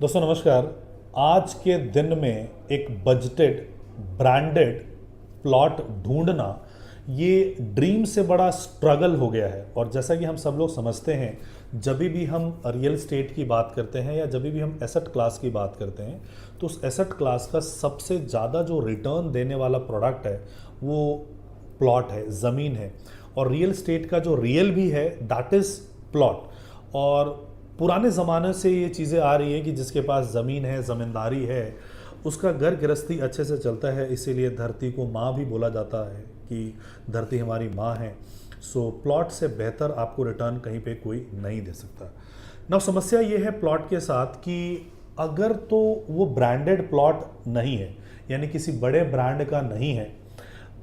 दोस्तों नमस्कार। आज के दिन में एक बजटेड ब्रांडेड प्लॉट ढूंढना ये ड्रीम से बड़ा स्ट्रगल हो गया है। और जैसा कि हम सब लोग समझते हैं, जब भी हम रियल स्टेट की बात करते हैं या जब भी हम एसेट क्लास की बात करते हैं, तो उस एसेट क्लास का सबसे ज़्यादा जो रिटर्न देने वाला प्रोडक्ट है वो प्लॉट है, ज़मीन है। और रियल स्टेट का जो रियल भी है दैट इज़ प्लॉट। और पुराने ज़माने से ये चीज़ें आ रही है कि जिसके पास ज़मीन है, ज़मींदारी है, उसका घर गृहस्थी अच्छे से चलता है। इसीलिए धरती को माँ भी बोला जाता है कि धरती हमारी माँ है। सो प्लॉट से बेहतर आपको रिटर्न कहीं पे कोई नहीं दे सकता। ना समस्या ये है प्लॉट के साथ कि अगर तो वो ब्रांडेड प्लॉट नहीं है, यानी किसी बड़े ब्रांड का नहीं है,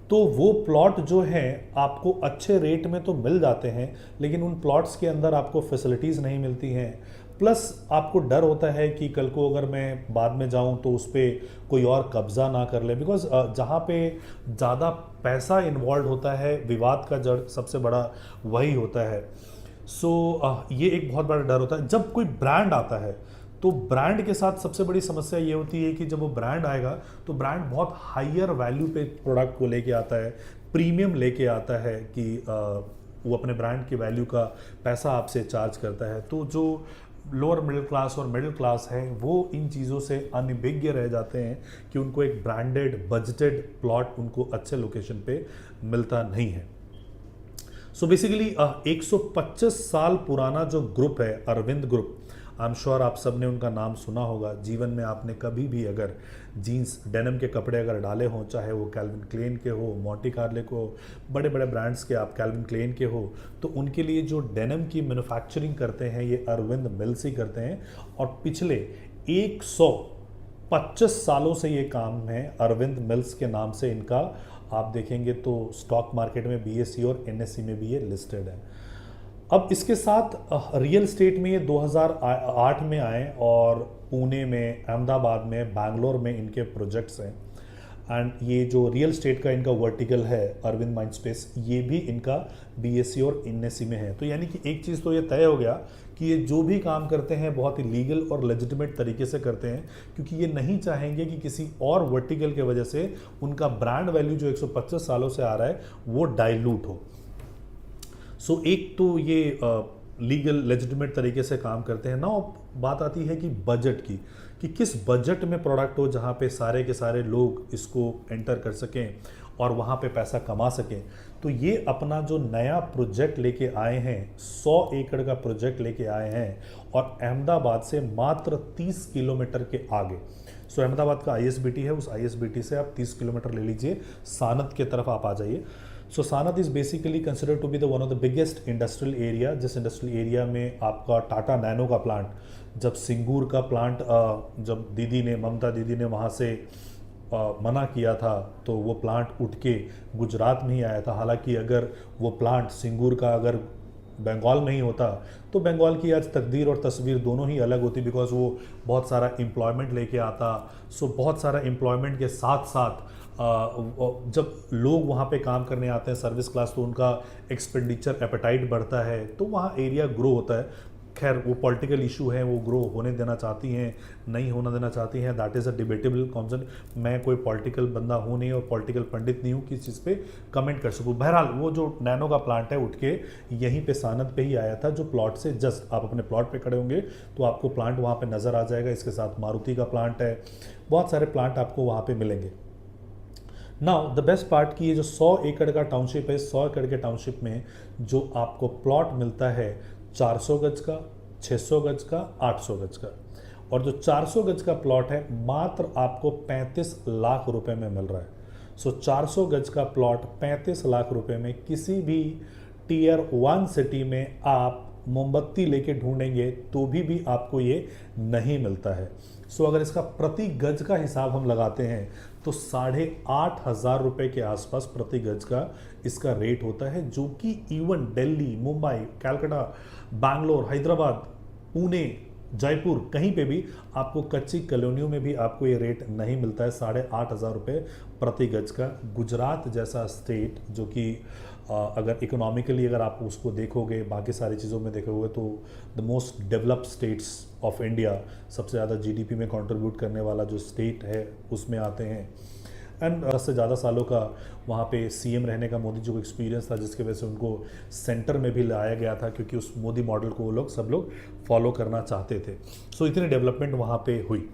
तो वो प्लॉट जो हैं आपको अच्छे रेट में तो मिल जाते हैं, लेकिन उन प्लॉट्स के अंदर आपको फैसिलिटीज़ नहीं मिलती हैं। प्लस आपको डर होता है कि कल को अगर मैं बाद में जाऊं तो उस पर कोई और कब्ज़ा ना कर ले, बिकॉज जहाँ पे ज़्यादा पैसा इन्वॉल्व होता है, विवाद का जड़ सबसे बड़ा वही होता है। सो ये एक बहुत बड़ा डर होता है जब कोई ब्रांड आता है। तो ब्रांड के साथ सबसे बड़ी समस्या ये होती है कि जब वो ब्रांड आएगा तो ब्रांड बहुत हायर वैल्यू पे प्रोडक्ट को लेके आता है, प्रीमियम लेके आता है कि वो अपने ब्रांड की वैल्यू का पैसा आपसे चार्ज करता है। तो जो लोअर मिडिल क्लास और मिडिल क्लास है वो इन चीज़ों से अनभिज्ञ रह जाते हैं कि उनको एक ब्रांडेड बजटेड प्लॉट उनको अच्छे लोकेशन पे मिलता नहीं है। सो बेसिकली 125 साल पुराना जो ग्रुप है Arvind group, I am sure आप सब ने उनका नाम सुना होगा। जीवन में आपने कभी भी अगर जीन्स डेनिम के कपड़े अगर डाले हों, चाहे वो कैल्विन क्लेन के हो, मोंटी कार्ले को, बड़े बड़े ब्रांड्स के आप कैल्विन क्लेन के हो, तो उनके लिए जो डेनिम की मैन्युफैक्चरिंग करते हैं ये अरविंद मिल्स ही करते हैं। और पिछले 125 सालों से ये काम है अरविंद मिल्स के नाम से इनका। आप देखेंगे तो स्टॉक मार्केट में बीएसई और एनएसई में भी ये लिस्टेड है। अब इसके साथ रियल स्टेट में ये 2008 में आए और पुणे में, अहमदाबाद में, बैंगलोर में इनके प्रोजेक्ट्स हैं। एंड ये जो रियल स्टेट का इनका वर्टिकल है अरविंद माइंडस्पेस, ये भी इनका बीएसई और एनएसई में है। तो यानी कि एक चीज़ तो ये तय हो गया कि ये जो भी काम करते हैं बहुत ही लीगल और लेजिटिमेट तरीके से करते हैं, क्योंकि ये नहीं चाहेंगे कि किसी और वर्टिकल के वजह से उनका ब्रांड वैल्यू जो 125 सालों से आ रहा है वो डाइल्यूट हो। सो एक तो ये लीगल लेजिटिमेट तरीके से काम करते हैं ना। बात आती है कि बजट की, कि किस बजट में प्रोडक्ट हो जहाँ पे सारे के सारे लोग इसको एंटर कर सकें और वहाँ पे पैसा कमा सकें। तो ये अपना जो नया प्रोजेक्ट लेके आए हैं, 100 एकड़ का प्रोजेक्ट लेके आए हैं और अहमदाबाद से मात्र 30 किलोमीटर के आगे। सो अहमदाबाद का आईएसबीटी है, उस आईएसबीटी से आप 30 किलोमीटर ले लीजिए, सानत की तरफ आप आ जाइए। So Sanand is basically considered to be the one of the biggest industrial area, जिस इंडस्ट्रियल एरिया में आपका टाटा नैनो का प्लांट, जब सिंगूर का प्लांट जब ममता दीदी ने वहाँ से मना किया था तो वो प्लांट उठ के गुजरात में ही आया था। हालांकि अगर वो प्लांट सिंगूर का अगर बंगाल में ही होता तो बंगाल की आज तकदीर और तस्वीर दोनों ही अलग होती, बिकॉज वो बहुत सारा एम्प्लॉयमेंट लेके आता। सो बहुत सारा एम्प्लॉयमेंट के साथ साथ जब लोग वहाँ पे काम करने आते हैं सर्विस क्लास, तो उनका एक्सपेंडिचर एपेटाइट बढ़ता है, तो वहाँ एरिया ग्रो होता है। खैर वो पॉलिटिकल इशू है, वो ग्रो होने देना चाहती हैं, नहीं होना देना चाहती हैं, that is a debatable concept. मैं कोई पॉलिटिकल बंदा हूँ नहीं और पॉलिटिकल पंडित नहीं हूँ कि इस चीज़ पे कमेंट कर सकूँ। बहरहाल वो जो नैनो का प्लांट है उठ के यहीं पे सानत पे ही आया था, जो प्लॉट से जस्ट आप अपने प्लॉट पे खड़े होंगे तो आपको प्लांट वहाँ पे नज़र आ जाएगा। इसके साथ मारुति का प्लांट है, बहुत सारे प्लांट आपको वहाँ पे मिलेंगे। नाउ द बेस्ट पार्ट कि ये जो 100 एकड़ का टाउनशिप है, 100 एकड़ के टाउनशिप में जो आपको प्लॉट मिलता है 400 गज का, 600 गज का, 800 गज का। और जो 400 गज का प्लॉट है मात्र आपको 35 लाख रुपए में मिल रहा है। सो 400 गज का प्लॉट 35 लाख रुपए में किसी भी टीयर 1 सिटी में आप मोमबत्ती लेके ढूंढेंगे तो भी आपको ये नहीं मिलता है। सो अगर इसका प्रति गज का हिसाब हम लगाते हैं तो 8,500 रुपये के आसपास प्रति गज का इसका रेट होता है, जो कि इवन दिल्ली, मुंबई, कलकत्ता, बैंगलोर, हैदराबाद, पुणे, जयपुर, कहीं पे भी आपको कच्ची कॉलोनियों में भी आपको ये रेट नहीं मिलता है 8,500 रुपये प्रति गज का। गुजरात जैसा स्टेट जो कि अगर इकोनॉमिकली अगर आप उसको देखोगे, बाकी सारी चीज़ों में देखोगे, तो the most developed states of India, सबसे ज़्यादा जीडीपी में कंट्रीब्यूट करने वाला जो स्टेट है उसमें आते हैं। एंड 10 से ज़्यादा सालों का वहाँ पे सीएम रहने का मोदी जी को एक्सपीरियंस था, जिसकी वजह से उनको सेंटर में भी लाया गया था, क्योंकि उस मोदी मॉडल को वो लोग सब लोग फॉलो करना चाहते थे। सो इतनी डेवलपमेंट वहाँ पे हुई।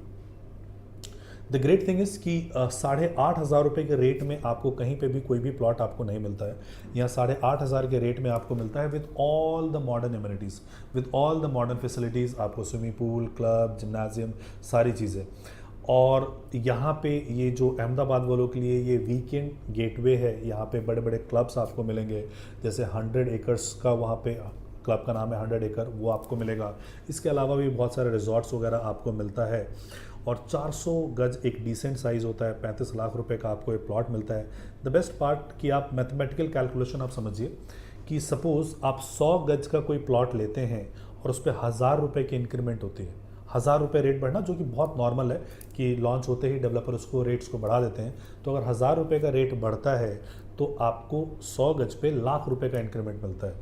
द ग्रेट थिंग इज़ कि 8,500 रुपये के रेट में आपको कहीं पे भी कोई भी प्लॉट आपको नहीं मिलता है। यहाँ 8,500 के रेट में आपको मिलता है with all the modern amenities, with all the modern facilities. आपको स्विमिंग पूल, क्लब, जिम्नाजियम, सारी चीज़ें। और यहाँ पे ये जो अहमदाबाद वालों के लिए ये वीकेंड गेटवे है, यहाँ पे बड़े बड़े क्लब्स आपको मिलेंगे, जैसे 100 एकर्स का वहाँ पे क्लब का नाम है 100 एकड़, वो आपको मिलेगा। इसके अलावा भी बहुत सारे रिजॉर्ट्स वगैरह आपको मिलता है। और 400 गज एक डिसेंट साइज़ होता है, 35 लाख रुपए का आपको एक प्लॉट मिलता है। द बेस्ट पार्ट कि आप मैथमेटिकल कैलकुलेशन आप समझिए कि सपोज़ आप 100 गज का कोई प्लॉट लेते हैं और उस पर 1,000 रुपये की इंक्रीमेंट होती है, 1,000 रुपये रेट बढ़ना, जो कि बहुत नॉर्मल है कि लॉन्च होते ही डेवलपर उसको रेट्स को बढ़ा देते हैं। तो अगर 1,000 रुपये का रेट बढ़ता है तो आपको 100 गज पे लाख रुपए का इंक्रीमेंट मिलता है।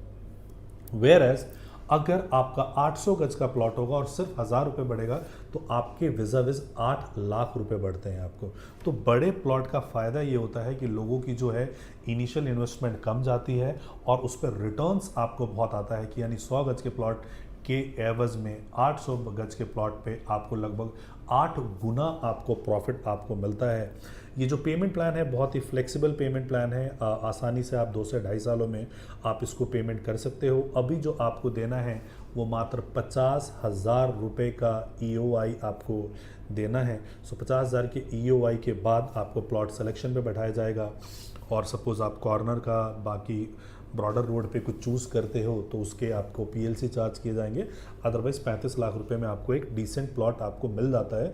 वेयर एज अगर आपका 800 गज का प्लॉट होगा और सिर्फ 1,000 रुपये बढ़ेगा तो आपके विज़ 8 लाख रुपए बढ़ते हैं आपको। तो बड़े प्लॉट का फ़ायदा ये होता है कि लोगों की जो है इनिशियल इन्वेस्टमेंट कम जाती है और उस पर रिटर्न्स आपको बहुत आता है, कि यानी 100 गज के प्लॉट के एवज में 800 गज के प्लॉट पे आपको लगभग 8 गुना आपको प्रॉफिट आपको मिलता है। ये जो पेमेंट प्लान है बहुत ही फ्लेक्सिबल पेमेंट प्लान है। आसानी से आप 2 से 2.5 सालों में आप इसको पेमेंट कर सकते हो। अभी जो आपको देना है वो मात्र 50,000 रुपये का EOI आपको देना है। सो 50,000 के EOI के बाद आपको प्लॉट सिलेक्शन पे बैठाया जाएगा। और सपोज़ आप कॉर्नर का बाकी ब्रॉडर रोड पे कुछ चूज़ करते हो तो उसके आपको PLC चार्ज किए जाएंगे। अदरवाइज़ 35 लाख रुपए में आपको एक डिसेंट प्लॉट आपको मिल जाता है,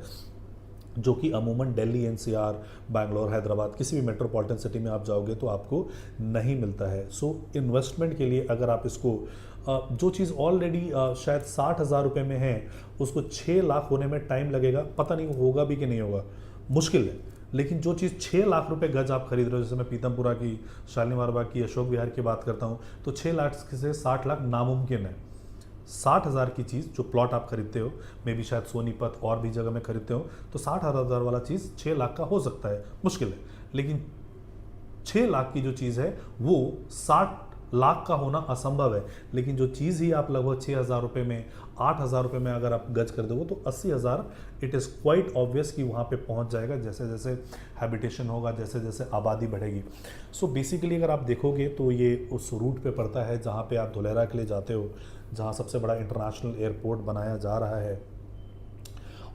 जो कि अमूमन दिल्ली, NCR, बैंगलोर, हैदराबाद, किसी भी मेट्रोपॉलिटन सिटी में आप जाओगे तो आपको नहीं मिलता है। सो इन्वेस्टमेंट के लिए अगर आप इसको जो चीज़ ऑलरेडी शायद 60,000 रुपये में है उसको 6 लाख होने में टाइम लगेगा, पता नहीं होगा भी कि नहीं होगा, मुश्किल है। लेकिन जो चीज़ 6 लाख रुपए गज आप खरीद रहे हो, जैसे मैं पीतमपुरा की, शालीमार बाग की, अशोक विहार की बात करता हूँ, तो 6 लाख से 60 लाख नामुमकिन है। 60,000 की चीज़ जो प्लॉट आप खरीदते हो, मे बी शायद सोनीपत और भी जगह में खरीदते हो, तो 60,000 वाला चीज़ 6 लाख का हो सकता है, मुश्किल है। लेकिन 6 लाख की जो चीज़ है वो 60 लाख का होना असंभव है। लेकिन जो चीज़ ही आप लगभग 6,000 रुपये में, 8,000 रुपये में अगर आप गज कर दोगे तो 80,000 इट इज़ क्वाइट ऑब्वियस कि वहाँ पे पहुँच जाएगा, जैसे जैसे हैबिटेशन होगा, जैसे जैसे आबादी बढ़ेगी। सो बेसिकली अगर आप देखोगे तो ये उस रूट पे पड़ता है जहाँ पे आप धुलेरा के लिए जाते हो, जहाँ सबसे बड़ा इंटरनेशनल एयरपोर्ट बनाया जा रहा है।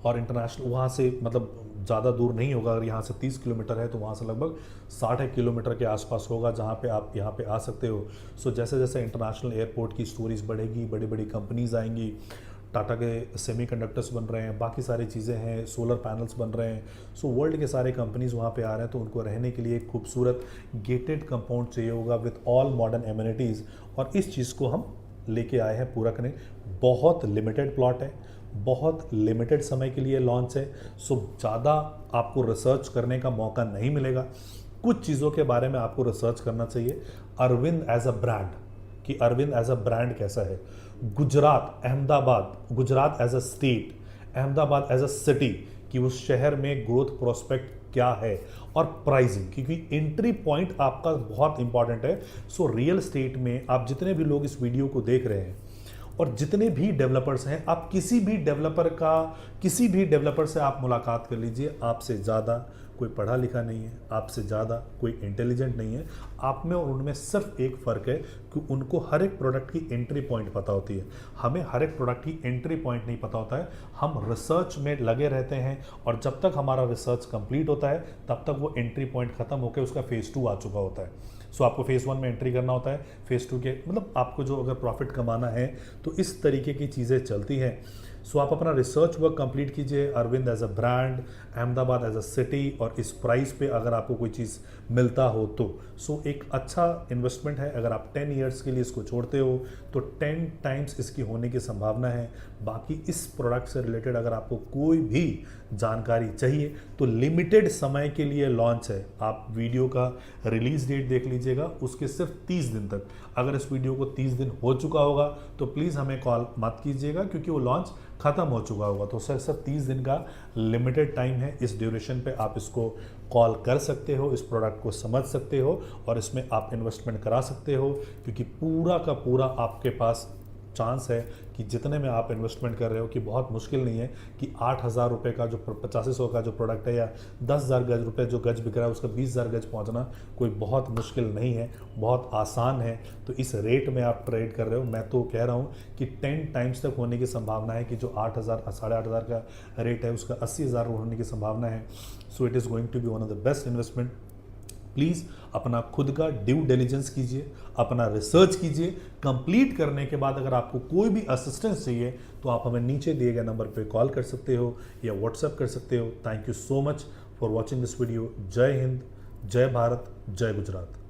और इंटरनेशनल वहाँ से मतलब ज़्यादा दूर नहीं होगा, अगर यहाँ से 30 किलोमीटर है तो वहाँ से लगभग 60 किलोमीटर के आसपास होगा जहाँ पे आप यहाँ पे आ सकते हो। सो जैसे जैसे इंटरनेशनल एयरपोर्ट की स्टोरीज बढ़ेगी, बड़ी बड़ी कंपनीज आएंगी, टाटा के सेमीकंडक्टर्स बन रहे हैं, बाकी सारी चीज़ें हैं, सोलर पैनल्स बन रहे हैं। सो वर्ल्ड के सारे कंपनीज़ वहाँ पे आ रहे हैं, तो उनको रहने के लिए एक खूबसूरत गेटेड कंपाउंड चाहिए होगा विथ ऑल मॉडर्न एमिनिटीज़। और इस चीज़ को हम लेके आए हैं पूरा करने। बहुत लिमिटेड प्लॉट है, बहुत लिमिटेड समय के लिए लॉन्च है। सो ज़्यादा आपको रिसर्च करने का मौका नहीं मिलेगा। कुछ चीज़ों के बारे में आपको रिसर्च करना चाहिए। अरविंद एज अ ब्रांड, कि अरविंद एज अ ब्रांड कैसा है, Gujarat, Ahmedabad, Gujarat as a state, Ahmedabad as a city, कि उस शहर में ग्रोथ प्रोस्पेक्ट क्या है, और प्राइसिंग, क्योंकि एंट्री पॉइंट आपका बहुत इंपॉर्टेंट है। सो रियल एस्टेट में आप जितने भी लोग इस वीडियो को देख रहे हैं और जितने भी डेवलपर्स हैं, आप किसी भी डेवलपर से आप मुलाकात कर लीजिए, आपसे ज़्यादा कोई पढ़ा लिखा नहीं है, आपसे ज़्यादा कोई इंटेलिजेंट नहीं है। आप में और उनमें सिर्फ एक फ़र्क है कि उनको हर एक प्रोडक्ट की एंट्री पॉइंट पता होती है, हमें हर एक प्रोडक्ट की एंट्री पॉइंट नहीं पता होता है। हम रिसर्च में लगे रहते हैं और जब तक हमारा रिसर्च कंप्लीट होता है तब तक वो एंट्री पॉइंट ख़त्म होकर उसका फेज़ 2 आ चुका होता है। सो आपको फेज़ 1 में एंट्री करना होता है, फेज़ 2 के मतलब आपको जो अगर प्रॉफिट कमाना है तो इस तरीके की चीज़ें चलती हैं। सो आप अपना रिसर्च वर्क कंप्लीट कीजिए, Arvind as a brand, Ahmedabad as a city, और इस प्राइस पे अगर आपको कोई चीज़ मिलता हो तो सो एक अच्छा इन्वेस्टमेंट है। अगर आप 10 ईयर्स के लिए इसको छोड़ते हो तो 10 टाइम्स इसकी होने की संभावना है। बाकी इस प्रोडक्ट से रिलेटेड अगर आपको कोई भी जानकारी चाहिए तो लिमिटेड समय के लिए लॉन्च है। आप वीडियो का रिलीज डेट देख लीजिएगा, उसके सिर्फ 30 दिन तक। अगर इस वीडियो को 30 दिन हो चुका होगा तो प्लीज़ हमें कॉल मत कीजिएगा, क्योंकि वो लॉन्च ख़त्म हो चुका होगा। तो सर 30 दिन का लिमिटेड टाइम है। इस ड्यूरेशन पे आप इसको कॉल कर सकते हो, इस प्रोडक्ट को समझ सकते हो और इसमें आप इन्वेस्टमेंट करा सकते हो, क्योंकि पूरा का पूरा आपके पास चांस है कि जितने में आप इन्वेस्टमेंट कर रहे हो, कि बहुत मुश्किल नहीं है कि 8,000 रुपये का जो 8500 का जो प्रोडक्ट है या 10,000 गज रुपये जो गज बिक रहा है उसका 20,000 गज पहुंचना कोई बहुत मुश्किल नहीं है, बहुत आसान है। तो इस रेट में आप ट्रेड कर रहे हो। मैं तो कह रहा हूं कि 10 टाइम्स तक होने की संभावना है, कि जो 8,000 8,500 का रेट है उसका 80,000 होने की संभावना है। So it is going to be one of the best investment. Please अपना खुद का ड्यू डिलिजेंस कीजिए, अपना रिसर्च कीजिए। कंप्लीट करने के बाद अगर आपको कोई भी असिस्टेंस चाहिए तो आप हमें नीचे दिए गए नंबर पे कॉल कर सकते हो या व्हाट्सएप कर सकते हो। Thank you so much for watching this video. जय हिंद, जय भारत, जय गुजरात।